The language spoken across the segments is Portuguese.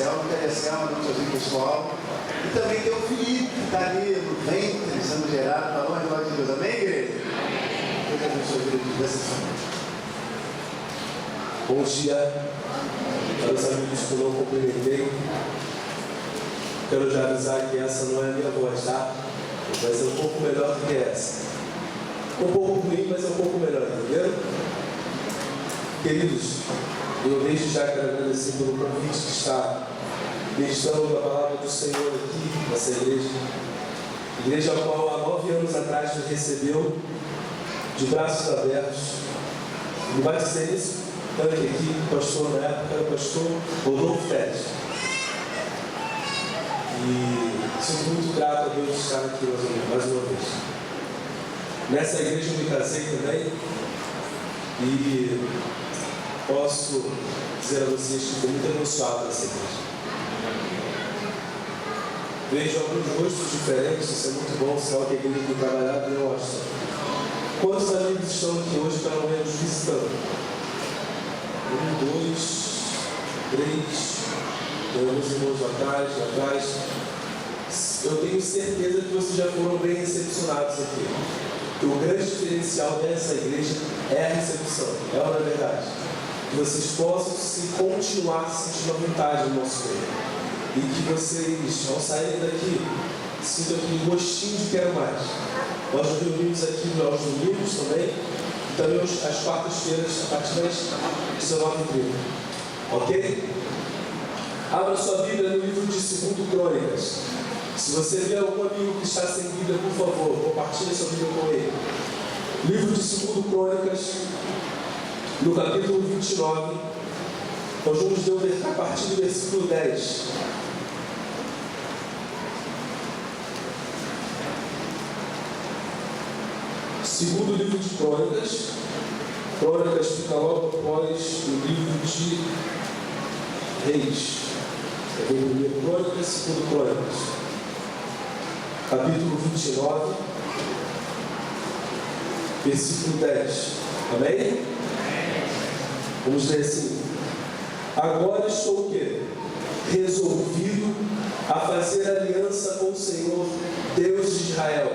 Selma, que a Selma do seu pessoal. E também tem o Felipe, que está ali no ventre, sendo gerado para a honra e glória de Deus. Amém, igreja? Deus abençoe a vida dessa família. Bom dia para os amigos que eu não cumprimentei. Quero já avisar que essa não é a minha voz, tá? Vai ser um pouco melhor do que essa. Um pouco ruim, mas é um pouco melhor, entendeu? Queridos, eu desde já quero agradecer pelo convite que está ministrando a palavra do Senhor aqui nessa igreja. Igreja a qual há 9 anos atrás me recebeu de braços abertos. Me batizei nesse tanque aqui, pastor na época era o pastor Rodolfo Teles. E sinto muito grato a Deus de estar aqui mais uma vez. Nessa igreja eu me casei também e posso dizer a vocês que estou muito abençoado nessa igreja. Vejo alguns rostos diferentes, isso é muito bom, sinal que a igreja tem trabalhado e eu acho. Quantos amigos estão aqui hoje, pelo menos, visitando? 1, 2, 3, alguns irmãos atrás. Eu tenho certeza que vocês já foram bem recepcionados aqui. O grande diferencial dessa igreja é a recepção, é ou não é verdade? Que vocês possam continuar se sentindo à vontade no nosso meio. E que vocês, ao saírem daqui, sintam aquele gostinho de quero mais. Nós nos reunimos aqui aos domingos também, e também às quartas-feiras, a partir das 19h30. Ok? Abra sua Bíblia no livro de 2 Crônicas. Se você vê algum amigo que está sem Bíblia, por favor, compartilhe sua Bíblia com ele. Livro de 2 Crônicas, no capítulo 29, nós vamos ler a partir do versículo 10. Segundo livro de Crônicas. Crônicas fica logo após o livro de Reis. Primeiro Crônicas, segundo Crônicas. Capítulo 29, versículo 10. Amém? Vamos ler assim. Agora estou o quê? Resolvido a fazer aliança com o Senhor, Deus de Israel,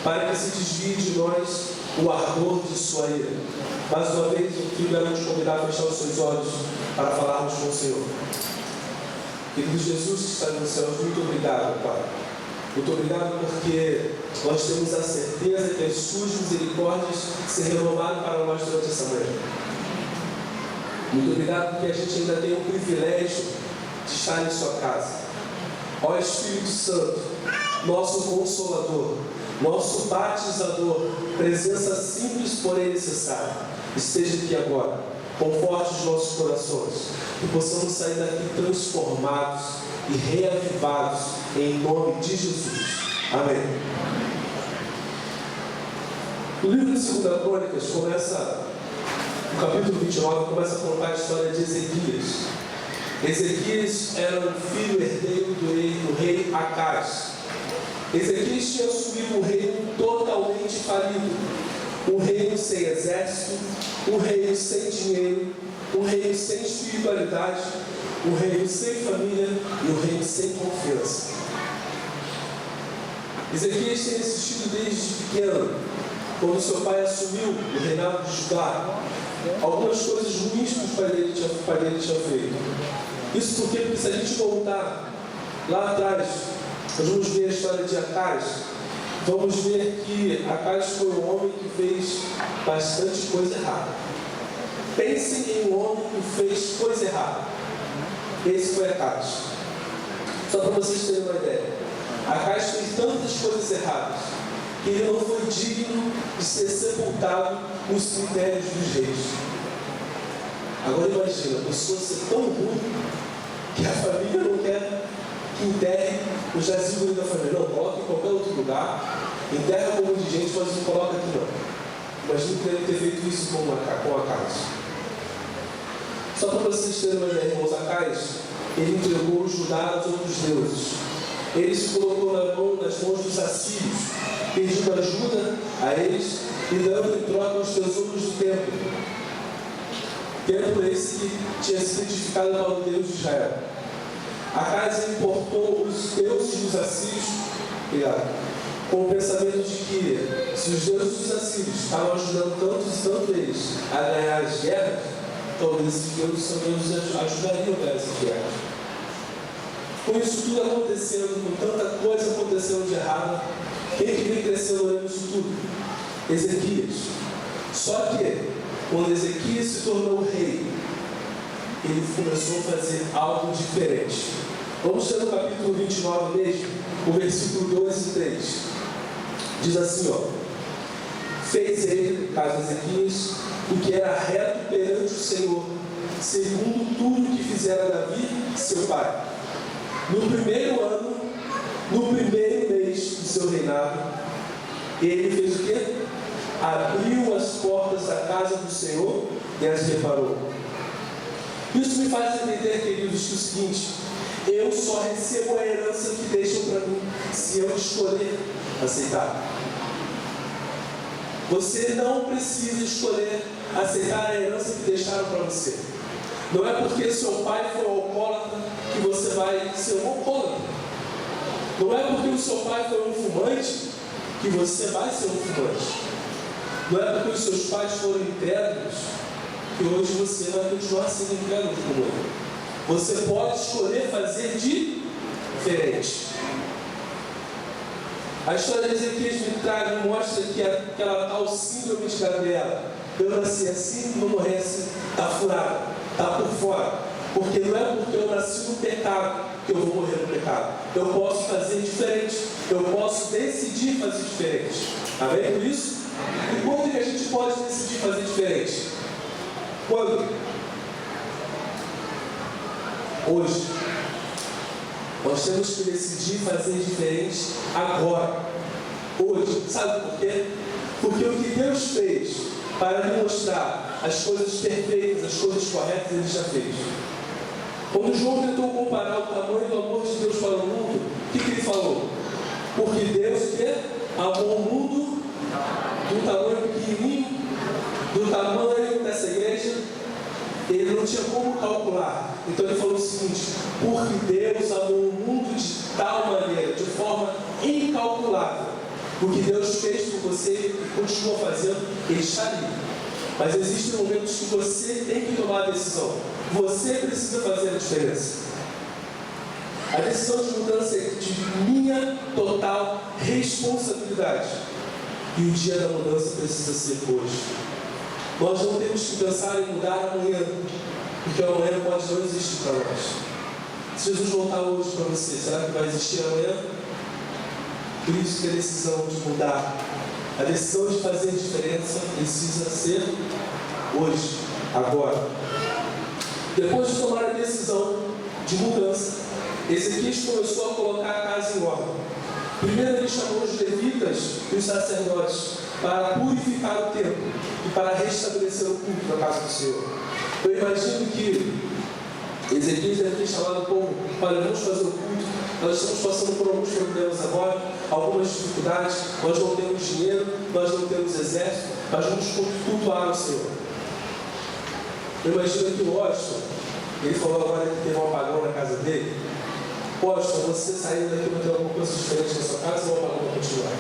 para que se desvie de nós o ardor de sua ira. Mais uma vez, eu quero te convidar a fechar os seus olhos para falarmos com o Senhor. Querido Jesus que está nos céus, muito obrigado, Pai. Muito obrigado porque nós temos a certeza que as suas misericórdias se renovaram para nós durante essa manhã. Muito obrigado porque a gente ainda tem o privilégio de estar em sua casa. Ó Espírito Santo, nosso Consolador, nosso batizador, presença simples, porém necessária, esteja aqui agora, conforte os nossos corações, que possamos sair daqui transformados e reavivados em nome de Jesus. Amém. O livro de 2 Crônicas começa, no capítulo 29, começa a contar a história de Ezequias. Ezequias era um filho herdeiro do rei Acaz. Ezequias tinha assumido um reino totalmente falido, um reino sem exército, um reino sem dinheiro, um reino sem espiritualidade, um reino sem família e um reino sem confiança. Ezequias tinha assistido desde pequeno, quando seu pai assumiu o reinado de Judá, algumas coisas ruins que o pai dele tinha feito. Isso porque se a gente voltar lá atrás, nós vamos ver a história de Acaz. Vamos ver que Acaz foi um homem que fez bastante coisa errada. Pensem em um homem que fez coisa errada. Esse foi Acaz. Só para vocês terem uma ideia. Acaz fez tantas coisas erradas que ele não foi digno de ser sepultado nos cemitérios dos reis. Agora imagina, a pessoa ser tão ruim que a família não quer que enterre o jazigo da família. Não, coloca em qualquer outro lugar, enterra com um monte de gente, mas não coloca aqui não. Imagina que ele ter feito isso com Acaz. Só para vocês terem uma ideia, irmãos, Acaz, ele entregou o Judá aos outros deuses. Ele se colocou nas mãos dos assírios, pedindo ajuda a eles e dando em troca os tesouros do templo. Templo esse que tinha sido edificado para o Deus de Israel. Acas importou os deuses dos assírios, com o pensamento de que, se os deuses dos assírios estavam ajudando tanto eles a ganhar as guerras, talvez esses deuses também os ajudariam a ganhar essas guerras. Com isso tudo acontecendo, com tanta coisa acontecendo de errado, quem que vem crescendo olhando isso tudo? Ezequias. Só que, quando Ezequias se tornou rei, ele começou a fazer algo diferente. Vamos ler no capítulo 29 mesmo, o versículo 2 e 3. Diz assim, fez ele, caso Ezequias, o que era reto perante o Senhor, segundo tudo que fizera Davi, seu pai. No primeiro ano, no primeiro mês do seu reinado, ele fez o quê? Abriu as portas da casa do Senhor e as reparou. Isso me faz entender, queridos, que é o seguinte: eu só recebo a herança que deixam para mim se eu escolher aceitar. Você não precisa escolher aceitar a herança que deixaram para você. Não é porque seu pai foi alcoólatra que você vai ser um alcoólatra. Não é porque o seu pai foi um fumante que você vai ser um fumante. Não é porque os seus pais foram incrédulos que hoje você vai continuar sendo incrédulo como ele. Você pode escolher fazer diferente. A história de Ezequias me mostra que aquela tal síndrome de Gabriela, eu nasci assim, não morresse, está furada, está por fora. Porque não é porque eu nasci no pecado que eu vou morrer no pecado. Eu posso fazer diferente. Eu posso decidir fazer diferente. Amém por isso? E quando que a gente pode decidir fazer diferente? Quando? Hoje. Nós temos que decidir fazer diferente agora. Hoje. Sabe por quê? Porque o que Deus fez para me mostrar as coisas perfeitas, as coisas corretas, Ele já fez. Quando João tentou comparar o tamanho do amor de Deus para o mundo, o que ele falou? Porque Deus amou o mundo do tamanho pequenininho, do tamanho dessa igreja, ele não tinha como calcular. Então ele falou o seguinte: porque Deus amou o mundo de tal maneira, de forma incalculável. O que Deus fez por você e continua fazendo, Ele está ali. Mas existem momentos que você tem que tomar a decisão. Você precisa fazer a diferença. A decisão de mudança é de minha total responsabilidade. E o dia da mudança precisa ser hoje. Nós não temos que pensar em mudar amanhã, porque amanhã pode não existir para nós. Se Jesus voltar hoje para você, será que vai existir amanhã? Por isso que a decisão de mudar, a decisão de fazer diferença precisa ser hoje, agora. Depois de tomar a decisão de mudança, Ezequias começou a colocar a casa em ordem. Primeiro ele chamou os levitas e os sacerdotes para purificar o templo e para restabelecer o culto na casa do Senhor. Eu imagino que Ezequias deve ter chamado o povo: olha, vamos fazer o culto, nós estamos passando por alguns problemas agora, algumas dificuldades, nós não temos dinheiro, nós não temos exército, mas vamos cultuar o Senhor. Eu imagino que o Washington, ele falou agora que teve um apagão na casa dele. Washington, você saindo daqui vai ter alguma coisa diferente na sua casa ou o apagão vai continuar?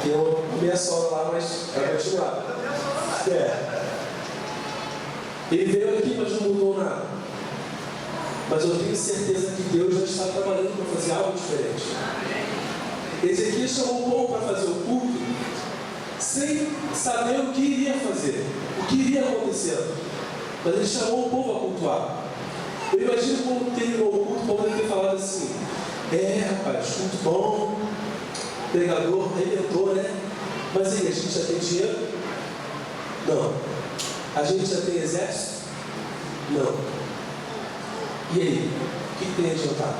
Eu minha sogra lá, mas vai continuar. Ele veio aqui, mas não mudou nada. Mas eu tenho certeza que Deus já está trabalhando para fazer algo diferente. Ezequias chamou o povo para fazer o culto sem saber o que iria fazer, o que iria acontecer. Mas ele chamou o povo a cultuar. Eu imagino quando terminou o culto, o povo deve ter falado assim: rapaz, culto bom, pregador, redentor, né? Mas aí, a gente já tem dinheiro? Não. A gente já tem exército? Não. E aí, o que tem adiantado?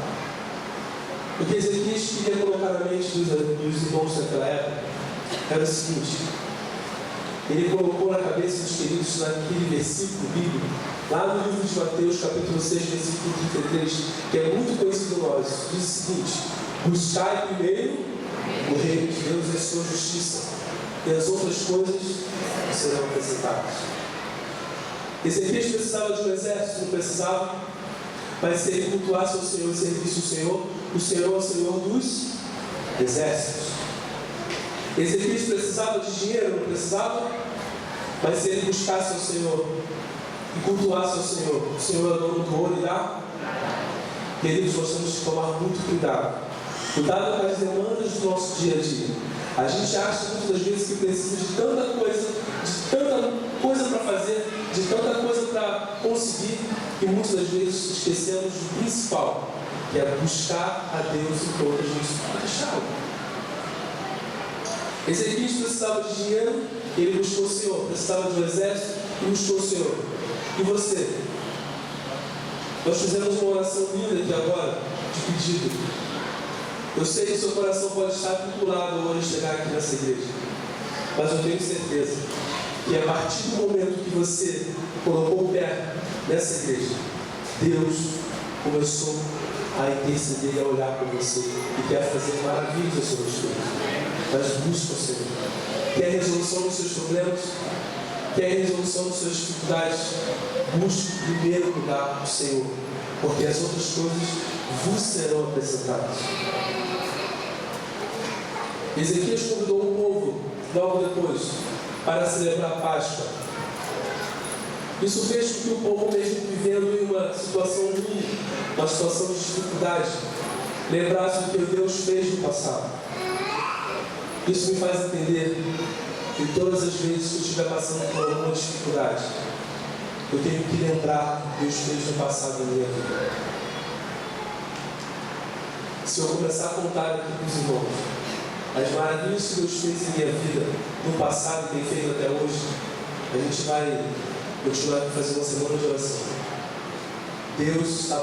O que Ezequias queria colocar na mente dos irmãos daquela época era o seguinte: ele colocou na cabeça dos queridos naquele versículo bíblico, lá no livro de Mateus, capítulo 6, versículo 33, que é muito conhecido nosso. Diz o seguinte: buscai primeiro o reino de Deus e a sua justiça, e as outras coisas serão acrescentadas. Ezequias precisava de um exército? Não precisava. Mas se ele cultuasse ao Senhor e servisse o Senhor é o Senhor dos exércitos. Ezequias precisava de dinheiro, não precisava? Mas se ele buscasse ao Senhor e cultuasse ao Senhor, o Senhor é dono do ouro e da... Queridos, nós temos que tomar muito cuidado. Cuidado com as demandas do nosso dia a dia. A gente acha muitas vezes que precisa de tanta coisa para fazer, de tanta coisa para conseguir, e muitas das vezes esquecemos do principal, que é buscar a Deus em todas as nossas deixá-lo. Ezequias precisava de dinheiro, ele buscou o Senhor. Precisava de um exército e buscou o Senhor. E você? Nós fizemos uma oração linda aqui agora, de pedido. Eu sei que o seu coração pode estar vinculado hoje a chegar aqui nessa igreja, mas eu tenho certeza que a partir do momento que você colocou o pé nessa igreja, Deus começou a interceder e a olhar por você e quer fazer maravilhas sobre as coisas. Mas busca o Senhor. Quer resolução dos seus problemas? Quer resolução das suas dificuldades? Busque em primeiro lugar o Senhor, porque as outras coisas vos serão apresentadas. Ezequias convidou o povo, logo depois, para celebrar a Páscoa. Isso fez com que o povo, mesmo vivendo em uma situação ruim, uma situação de dificuldade, lembrasse do que Deus fez no passado. Isso me faz entender que todas as vezes que eu estiver passando por alguma dificuldade, eu tenho que lembrar do que Deus fez no passado na minha vida. Se eu começar a contar aqui para os irmãos as maravilhas que Deus fez em minha vida no passado e tem feito até hoje, a gente vai continuar a fazer uma semana de oração. Deus está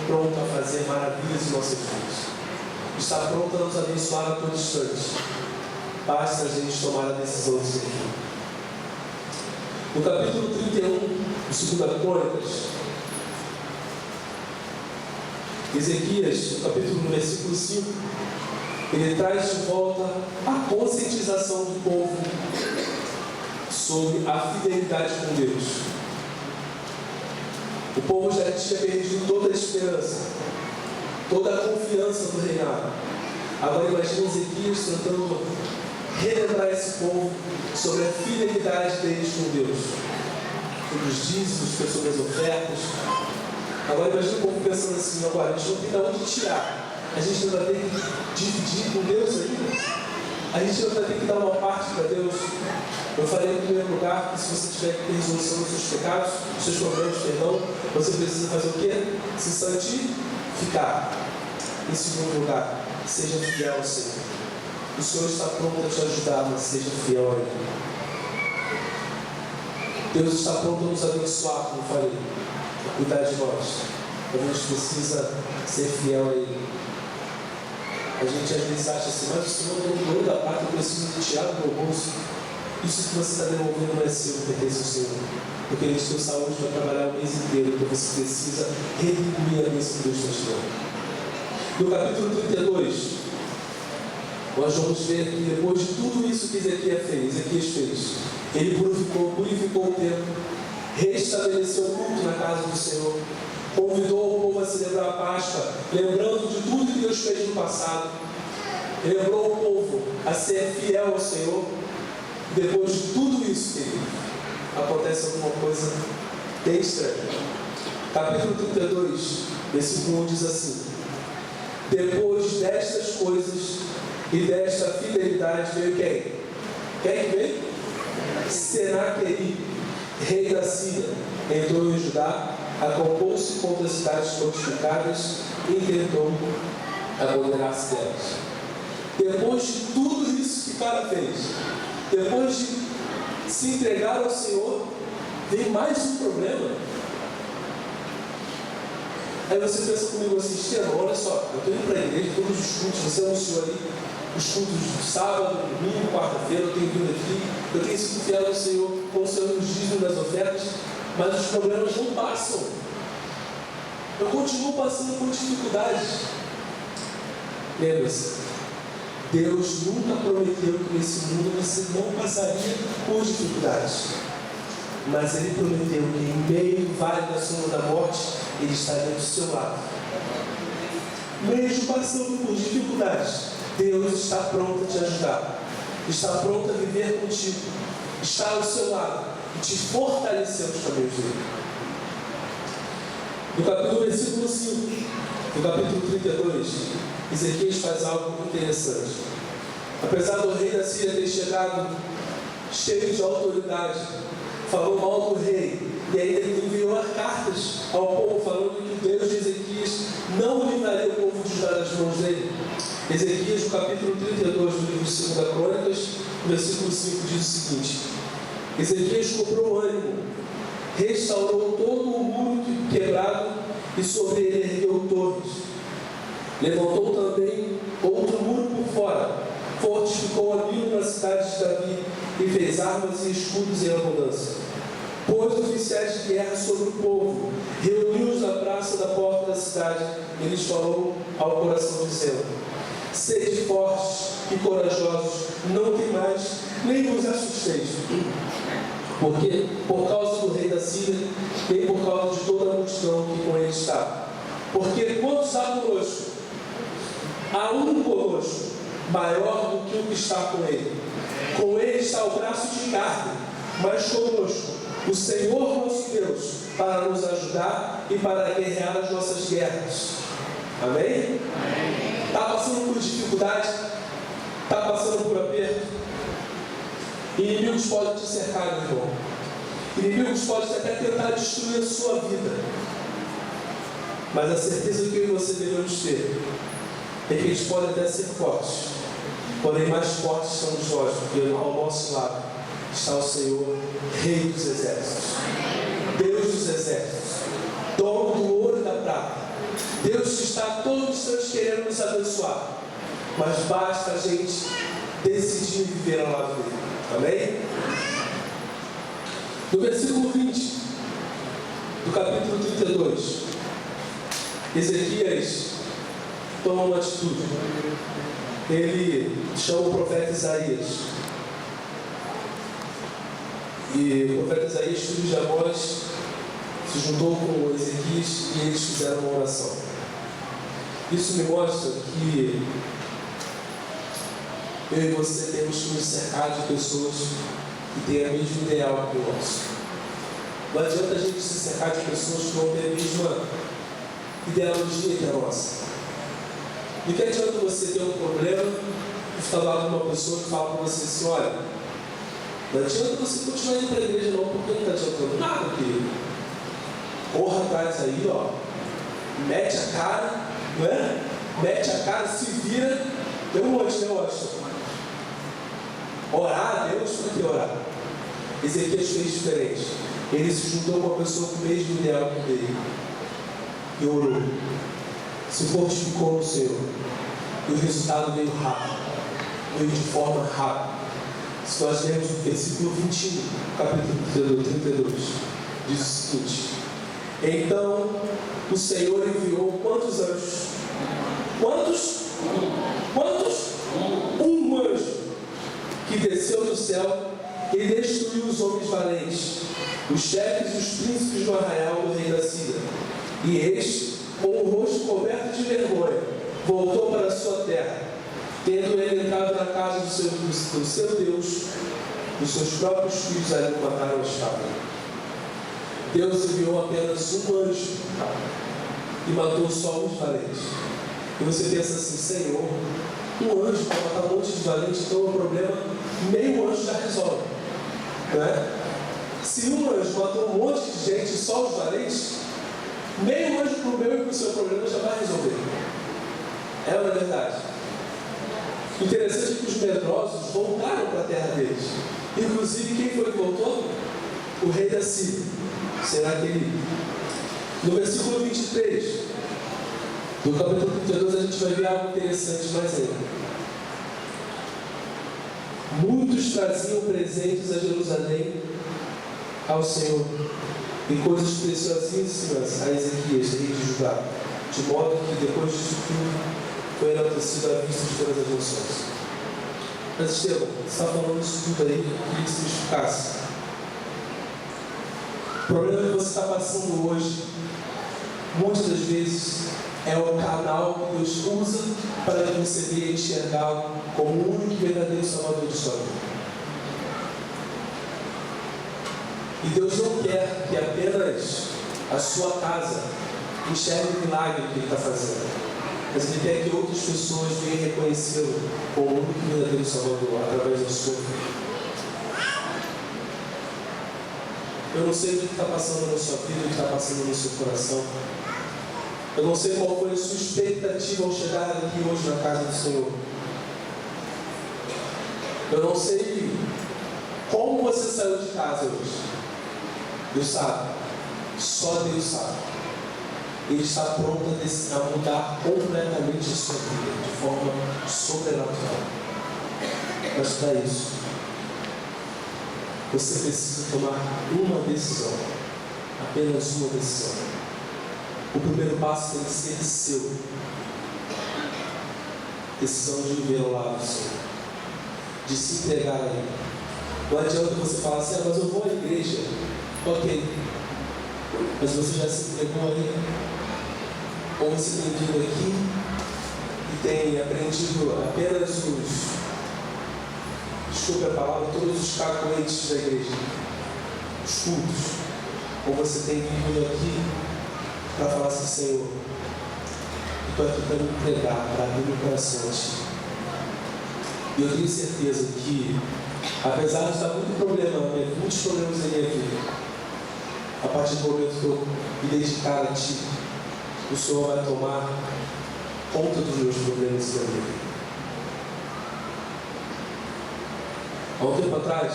pronto a fazer maravilhas em nossas vidas. Está pronto a nos abençoar a todo instante. Basta a gente tomar a decisão de seguir. No capítulo 31 de 2 Crônicas, Ezequias, no capítulo 1, versículo 5, ele traz de volta a conscientização do povo sobre a fidelidade com Deus. O povo já tinha perdido toda a esperança, toda a confiança no reinado. Agora imagine Ezequias tentando relembrar esse povo sobre a fidelidade deles com Deus, sobre os dízimos, sobre as ofertas. Agora imagine o povo pensando assim: agora a gente não tem de onde tirar. A gente não vai ter que dividir com Deus ainda. A gente não vai ter que dar uma parte para Deus. Eu falei em primeiro lugar que se você tiver que ter resolução dos seus pecados, dos seus problemas, perdão, você precisa fazer o quê? Se santificar. Em segundo lugar, seja fiel ao Senhor. O Senhor está pronto a te ajudar, mas seja fiel a Ele. Deus está pronto a nos abençoar, como eu falei, a cuidar de nós. A gente precisa ser fiel a Ele. A gente às vezes acha assim: mas o Senhor é o dono da parte, eu preciso tirar do meu bolso. Isso que você está devolvendo não é seu, pertence ao Senhor. Porque Ele te deu saúde para trabalhar o mês inteiro, então você precisa retribuir a bênção que Deus está te dando. No capítulo 32, nós vamos ver que depois de tudo isso que Ezequias fez, ele purificou o templo, restabeleceu o culto na casa do Senhor, convidou o povo a celebrar a Páscoa, lembrando de tudo que Deus fez no passado, lembrou o povo a ser fiel ao Senhor. Depois de tudo isso, acontece alguma coisa bem estranha. Capítulo 32, versículo 1 diz assim: depois destas coisas e desta fidelidade veio quem? Quem veio? Senaqueribe, rei da Síria, entrou em Judá, acampou-se contra as cidades fortificadas e tentou apoderar-se delas. Depois de tudo isso que o cara fez, depois de se entregar ao Senhor, vem mais um problema. Aí você pensa comigo assim: Estevão, olha só, eu estou indo para a igreja, todos os cultos, você anunciou ali os cultos de sábado, domingo, quarta-feira, eu tenho vindo aqui, eu tenho sido fiel ao Senhor, com o Senhor nos dízimos das ofertas, mas os problemas não passam. Eu continuo passando por dificuldades. Lembre-se, Deus nunca prometeu que nesse mundo você não passaria por dificuldades. mas Ele prometeu que em meio do vale da sombra da morte, Ele estaria do seu lado. Mesmo passando por dificuldades, Deus está pronto a te ajudar, está pronto a viver contigo, está ao seu lado e te fortalecer nos caminhos dele. No versículo 5, do capítulo 32, Ezequias faz algo interessante. Apesar do rei da Síria ter chegado cheio de autoridade, falou mal do rei, e ainda enviou cartas ao povo falando que o Deus de Ezequias não livraria o povo de Judá das mãos dele. Ezequias, no capítulo 32 do livro de 2 Crônicas, no versículo 5, diz o seguinte: Ezequias cobrou ânimo, restaurou todo o muro quebrado e sobre ele ergueu torres. Levantou também outro muro por fora, fortificou a mil na cidade de Davi e fez armas e escudos em abundância. Pôs oficiais de guerra sobre o povo, reuniu-os na praça da porta da cidade e lhes falou ao coração, dizendo: sede fortes e corajosos, não temais, nem vos assusteis, porque por causa do rei da Síria, nem por causa de toda a multidão que com ele está. Porque quantos há conosco? Há um conosco, maior do que o que está com ele. Com ele está o braço de carne, mas conosco o Senhor nosso Deus, para nos ajudar e para guerrear as nossas guerras. Amém? Está passando por dificuldade? Está passando por aperto? Inimigos podem te cercar, meu irmão. Inimigos podem até tentar destruir a sua vida. Mas a certeza que eu e você devemos ter é que eles podem até ser fortes, porém mais fortes somos nós, porque ao nosso lado está o Senhor, Rei dos Exércitos, Deus dos Exércitos, dono do ouro e da prata. Deus que está a todos os instantes querendo nos abençoar, mas basta a gente decidir viver ao lado dele. Amém? No versículo 20 do capítulo 32, Ezequias toma uma atitude. Ele chama o profeta Isaías. E o profeta Isaías, filho de Amós, se juntou com Ezequias e eles fizeram uma oração. Isso me mostra que eu e você temos que nos cercar de pessoas que têm o mesmo ideal que o nosso. Não adianta a gente se cercar de pessoas que não têm a mesma ideologia que a nossa. De que adianta você ter um problema e ficar lá com uma pessoa que fala para você assim: olha, não adianta você continuar indo para a igreja não, porque não está adiantando nada, querido. Corra atrás aí, ó, mete a cara, não é? Mete a cara, se vira. Tem um monte, né, Washington? Orar a Deus, por que orar? Ezequias fez diferente. Ele se juntou com uma pessoa com o mesmo ideal que dele e orou, se fortificou no Senhor, e o resultado veio rápido, veio de forma rápida. Se nós lermos o versículo 21, capítulo 32, diz o seguinte: então o Senhor enviou quantos anjos? Quantos? Um anjo que desceu do céu e destruiu os homens valentes, os chefes e os príncipes do arraial do rei da Síria. E este, com o rosto coberto de vergonha, voltou para a sua terra, tendo ele entrado na casa do seu Deus. Os seus próprios filhos ali o mataram a espada. Deus enviou apenas um anjo e matou só os valentes. E você pensa assim: Senhor, um anjo para matar um monte de valentes, então o problema, meio anjo já resolve, não é? Se um anjo matou um monte de gente, só os valentes, meio anjo para o meu e para o seu problema já vai resolver. É uma verdade. O interessante é que os medrosos voltaram para a terra deles. Inclusive, quem foi que voltou? O rei da Síria. Será que ele? No versículo 23 do capítulo 32, a gente vai ver algo interessante mais ainda. Muitos traziam presentes a Jerusalém ao Senhor e coisas preciosíssimas a Ezequias, rei de Judá, de modo que depois disso tudo foi enaltecido à vista de todas as nações. Mas Estevão, você está falando isso tudo aí, eu queria que você me explicasse. O problema que você está passando hoje, muitas das vezes, é o canal que Deus usa para que você venha enxergá-lo como o único e verdadeiro Salvador de sua vida. E Deus não quer que apenas a sua casa enxergue o milagre que Ele está fazendo, mas Ele quer que outras pessoas venham reconhecê-lo como o único e verdadeiro Salvador através da sua vida. Eu não sei o que está passando na sua vida, o que está passando no seu coração. Eu não sei qual foi a sua expectativa ao chegar aqui hoje na casa do Senhor. Eu não sei como você saiu de casa hoje. Deus sabe. Só Deus sabe. Ele está pronto a mudar completamente a sua vida, de forma sobrenatural. Mas para isso, você precisa tomar uma decisão. Apenas uma decisão. O primeiro passo tem que ser seu. Decisão de viver ao lado do Senhor. De se entregar a Ele. Não adianta você falar assim, mas eu vou à igreja. Ok. Mas você já se entregou a Ele? Ou você tem vindo aqui e tem aprendido apenas desculpe a palavra, todos os cacoetes da igreja, os cultos? Ou você tem vindo aqui para falar assim, Senhor, eu estou aqui para me entregar, para abrir meu coração a Ti. E eu tenho certeza que, apesar de estar muitos problemas na minha vida, a partir do momento que eu me dedicar a Ti, o Senhor vai tomar conta dos meus problemas da minha vida. Há um tempo atrás,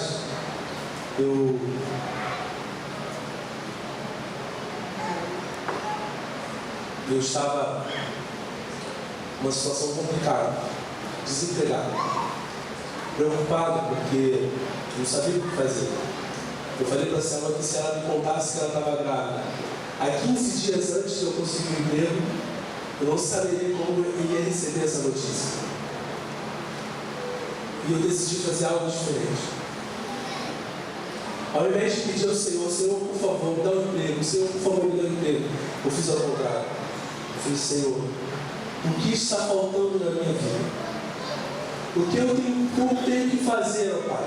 eu estava numa situação complicada, desempregado, preocupado porque não sabia o que fazer. Eu falei para a Selma que se ela me contasse que ela estava grávida, há 15 dias antes de eu conseguir um emprego, eu não saberia como eu iria receber essa notícia. E eu decidi fazer algo diferente. Ao invés de pedir ao Senhor, Senhor, por favor, me dá um emprego, Senhor, por favor, me dá um emprego, eu fiz ao contrário. Eu falei, Senhor, o que está faltando na minha vida? O que eu tenho que fazer, ó Pai?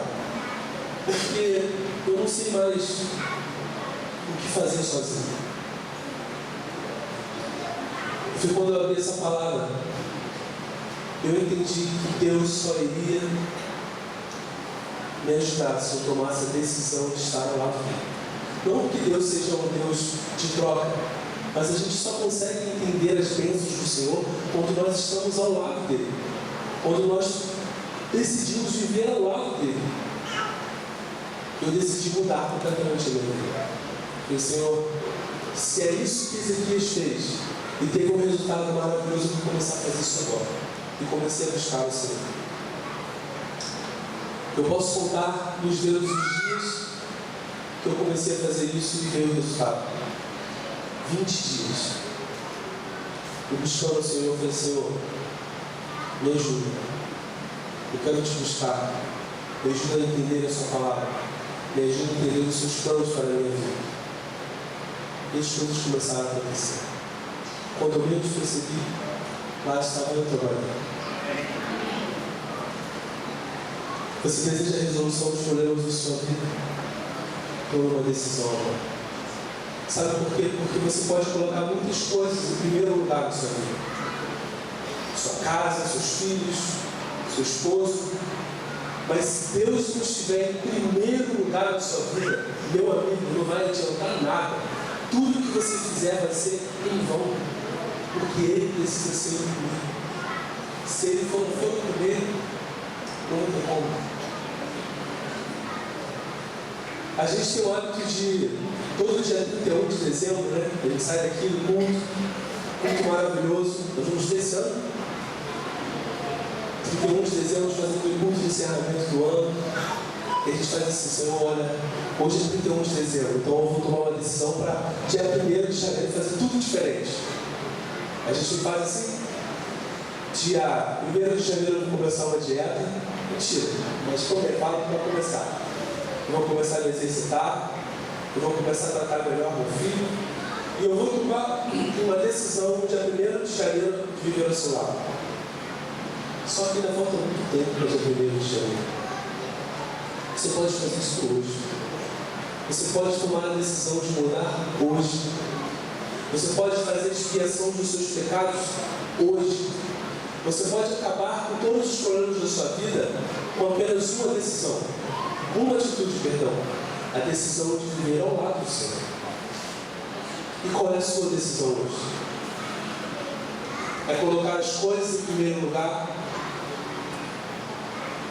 Porque eu não sei mais o que fazer sozinho. Foi quando eu abri essa palavra, eu entendi que Deus só iria me ajudar se eu tomasse a decisão de estar ao lado dele. Não que Deus seja um Deus de troca, mas a gente só consegue entender as bênçãos do Senhor quando nós estamos ao lado dele. Quando nós decidimos viver ao lado dele. Eu decidi mudar completamente a minha vida. E Senhor, se é isso que Ezequias fez e teve um resultado maravilhoso, eu vou começar a fazer isso agora. E comecei a buscar o Senhor. Eu posso contar nos dedos dos dias que eu comecei a fazer isso e veio o resultado. 20 dias. Eu buscando o Senhor, eu falei, Senhor, me ajuda. Eu quero te buscar. Me ajuda a entender a sua palavra. Me ajuda a entender os seus planos para a minha vida. E as coisas começaram a acontecer. Quando eu menos percebi, lá estava eu trabalhando. Você deseja a resolução dos problemas da sua vida? Tome uma decisão agora. Sabe por quê? Porque você pode colocar muitas coisas em primeiro lugar na sua vida. Sua casa, seus filhos, seu esposo. Mas se Deus não estiver em primeiro lugar na sua vida, meu amigo, não vai adiantar nada. Tudo que você fizer vai ser em vão. Porque Ele precisa ser o primeiro. Se Ele não for o primeiro, não tem como. A gente tem o hábito de, todo dia 31 de dezembro, né? A gente sai daqui do culto maravilhoso. Nós vamos ver esse ano. 31 de dezembro, fazendo o culto de encerramento do ano. E a gente faz assim, Senhor, olha, hoje é 31 de dezembro, então eu vou tomar uma decisão para dia 1º de janeiro fazer tudo diferente. A gente faz assim, dia 1º de janeiro eu vou começar uma dieta. Mentira, mas como é? Fala que vai começar. Eu vou começar a me exercitar, Eu vou começar a tratar melhor meu filho. E eu vou tomar uma decisão no dia 1º de janeiro de viver ao seu lado. Só que ainda falta muito tempo para o dia 1º de janeiro. Você pode fazer isso hoje. Você pode tomar a decisão de mudar hoje. Você pode fazer expiação dos seus pecados hoje. Você pode acabar com todos os problemas da sua vida com apenas uma decisão. Uma atitude, perdão. A decisão de viver ao lado do Senhor. E qual é a sua decisão hoje? É colocar as coisas em primeiro lugar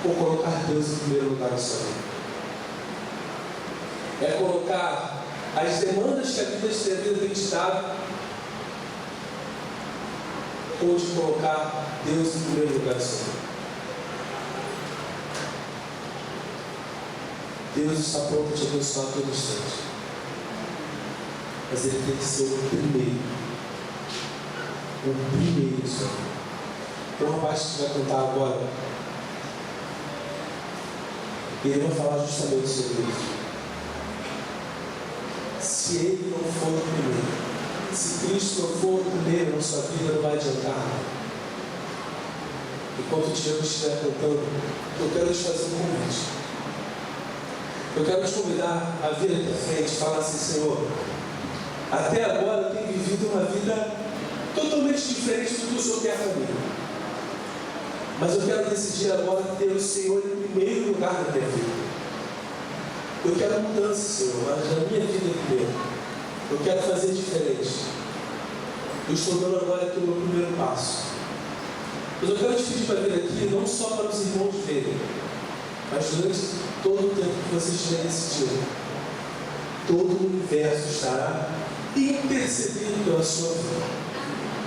ou colocar Deus em primeiro lugar na sua vida? É colocar as demandas que a vida tem te dado ou de colocar Deus em primeiro lugar na sua vida? Deus está pronto a te abençoar a todo instante. Mas Ele tem que ser o primeiro. O primeiro, Senhor. Tem um rapaz que vai cantar agora. E ele vai falar justamente sobre isso. Se Ele não for o primeiro, se Cristo não for o primeiro na sua vida, não vai adiantar nada. Enquanto o Tiago estiver cantando, eu quero te fazer um convite. Eu quero te convidar a vir aqui à frente e falar assim: Senhor, até agora eu tenho vivido uma vida totalmente diferente do que o Senhor quer para mim. Mas eu quero decidir agora ter o Senhor em primeiro lugar na minha vida. Eu quero mudança, Senhor, mas na minha vida primeiro. Eu quero fazer diferente. Eu estou dando agora aqui o meu primeiro passo. Mas eu quero te pedir para vir aqui, não só para os irmãos verem, mas durante todo o tempo que você estiver decidindo, todo o universo estará intercedendo pela sua vida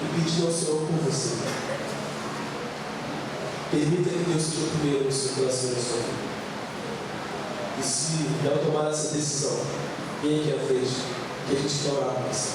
e pedindo ao Senhor por você. Permita que Deus seja o primeiro no seu coração e na sua vida. E se ao tomar essa decisão, vem aqui à frente, que a gente quer orar por você.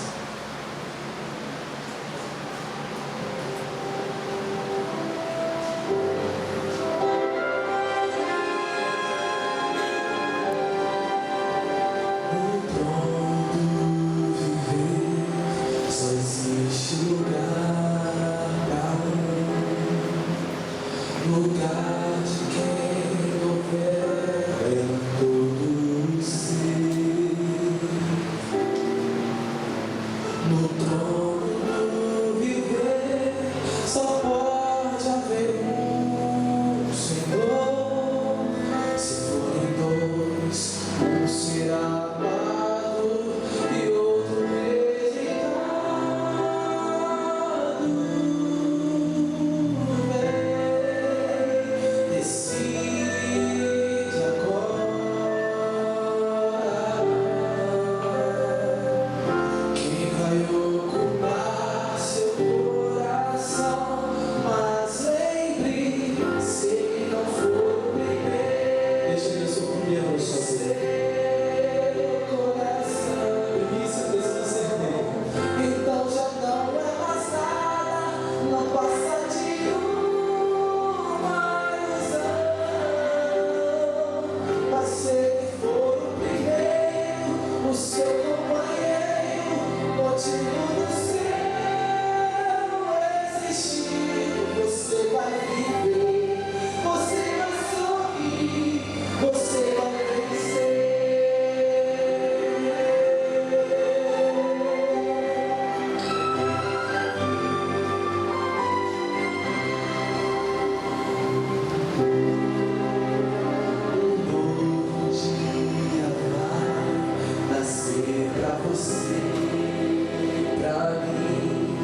Pra mim,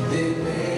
depende.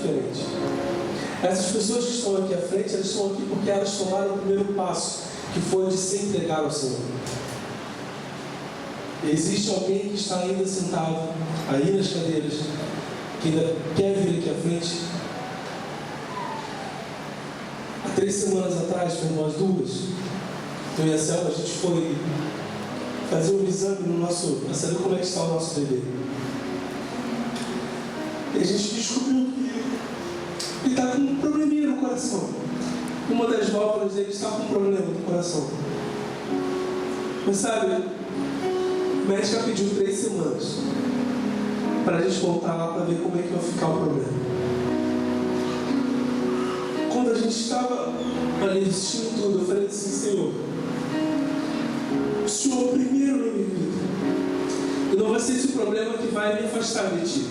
diferente. Essas pessoas que estão aqui à frente, elas estão aqui porque elas tomaram o primeiro passo, que foi de se entregar ao Senhor. Existe alguém que está ainda sentado, aí nas cadeiras, que ainda quer vir aqui à frente? Há 3 semanas atrás, foi nós duas, eu e a Selma, a gente foi fazer um exame no nosso, para saber como é que está o nosso bebê. E a gente descobriu que ele está com um probleminha no coração. Uma das válvulas dele está com um problema no coração. Mas sabe, a médica pediu 3 semanas para a gente voltar lá para ver como é que vai ficar o problema. Quando a gente estava ali assistindo tudo, eu falei assim: Senhor, o Senhor primeiro na minha vida. E não vai ser esse problema que vai me afastar de Ti.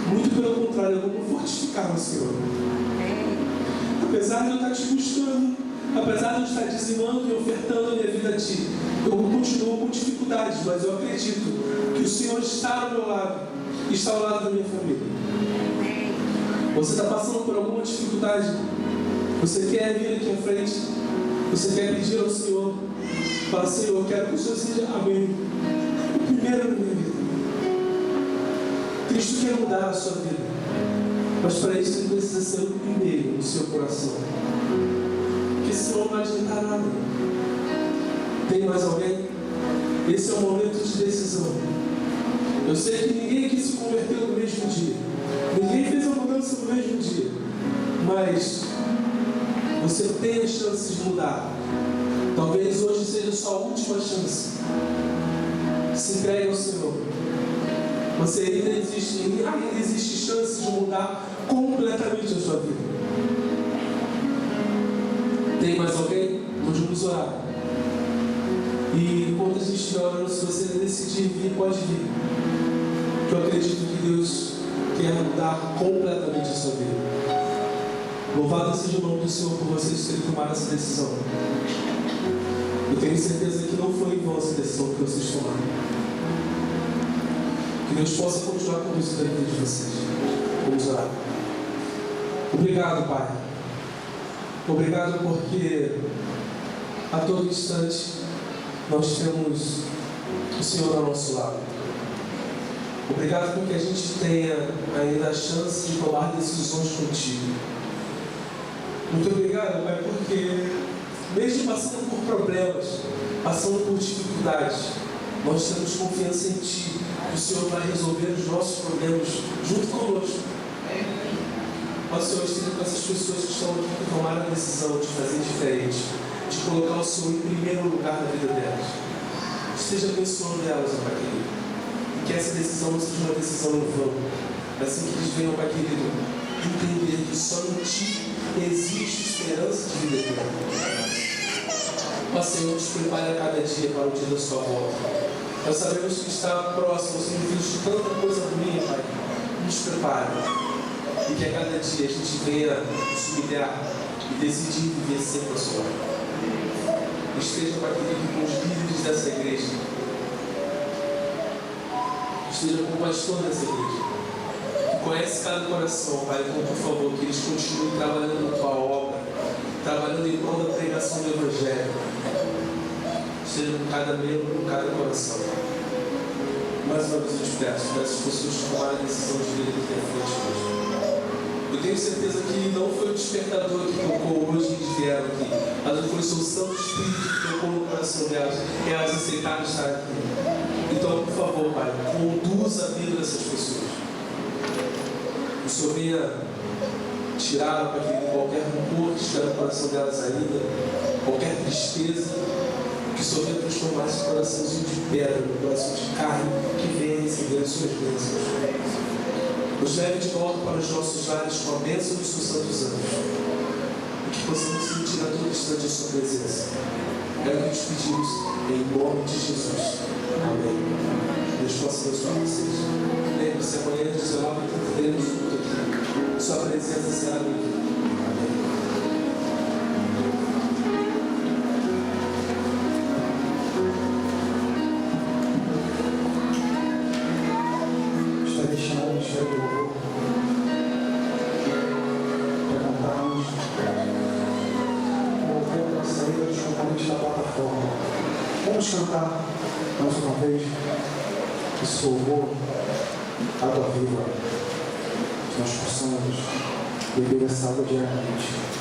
Muito pelo contrário, eu vou me fortificar no Senhor. Apesar de eu estar Te buscando, apesar de eu estar dizimando e ofertando a minha vida a Ti, eu continuo com dificuldades, mas eu acredito que o Senhor está ao meu lado e está ao lado da minha família. Você está passando por alguma dificuldade? Você quer vir aqui à frente? Você quer pedir ao Senhor? Fala: Senhor, eu quero que o Senhor seja amém, o primeiro na minha vida. Cristo quer mudar a sua vida, mas para isso ele precisa ser o primeiro no seu coração, porque senão não vai adiantar nada. Tem mais alguém? Esse é o momento de decisão. Eu sei que ninguém aqui se converteu no mesmo dia, ninguém fez a mudança no mesmo dia, mas você tem a chance de mudar. Talvez hoje seja a sua última chance. Se entregue ao Senhor. Você ainda existe chance de mudar completamente a sua vida. Tem mais alguém? Nós vamos orar. E enquanto a gente estiver orando, se você decidir vir, pode vir. Eu acredito que Deus quer mudar completamente a sua vida. Louvado seja o nome do Senhor por vocês terem tomado essa decisão. Eu tenho certeza que não foi em vão essa decisão que vocês tomaram. Que Deus possa continuar com isso na vida de vocês. Vamos orar. Obrigado, Pai. Obrigado porque a todo instante nós temos o Senhor ao nosso lado. Obrigado porque a gente tenha ainda a chance de tomar decisões contigo. Muito obrigado, Pai, porque mesmo passando por problemas, passando por dificuldades, nós temos confiança em Ti, que o Senhor vai resolver os nossos problemas junto conosco. Ó Senhor, esteja com essas pessoas que estão aqui que tomaram a decisão de fazer diferente, de colocar o Senhor em primeiro lugar na vida delas. Esteja abençoando elas, ó Pai querido. E que essa decisão não seja uma decisão em vão. Assim que eles venham, Pai querido, entender que só em Ti existe esperança de vida eterna. Ó Senhor, nos prepare a cada dia para o dia da sua volta. Nós sabemos que está próximo, Senhor, de tanta coisa ruim, Pai. Nos prepare. E que a cada dia a gente venha nos humilhar e decidir viver sempre a sua obra. Esteja, Pai querido, com os líderes dessa igreja. Esteja com o pastor dessa igreja. Conhece cada coração, Pai, então, por favor, que eles continuem trabalhando na Tua obra, trabalhando em prol da pregação do Evangelho. Seja com cada membro, com cada coração. Mais uma vez eu te peço, para essas pessoas que tomaram a decisão de vir aqui à frente hoje. Eu tenho certeza que não foi o despertador que tocou hoje que eles vieram aqui, mas foi o seu Santo Espírito que tocou no coração delas, e elas aceitaram estar aqui. Então, por favor, Pai, conduza a vida dessas pessoas. O Senhor venha tirar, Pai querido, qualquer rancor que estiver no coração delas ainda, qualquer tristeza, que o Senhor venha transformar esse coraçãozinho de pedra no coração de carne, que venha receber as suas bênçãos. Nos leve de volta para os nossos lares com a bênção dos seus santos anjos, e que possamos sentir a todo instante a sua presença. É o que te pedimos, em nome de Jesus. Amém. Deus possa abençoar vocês. Lembre-se, amanhã às 19h teremos tudo aqui. Sua presença será bem-vinda. Está deixando o Ministério do Louvor. forma. Vamos cantar mais uma vez esse louvor, água viva, que nós possamos beber essa água diariamente.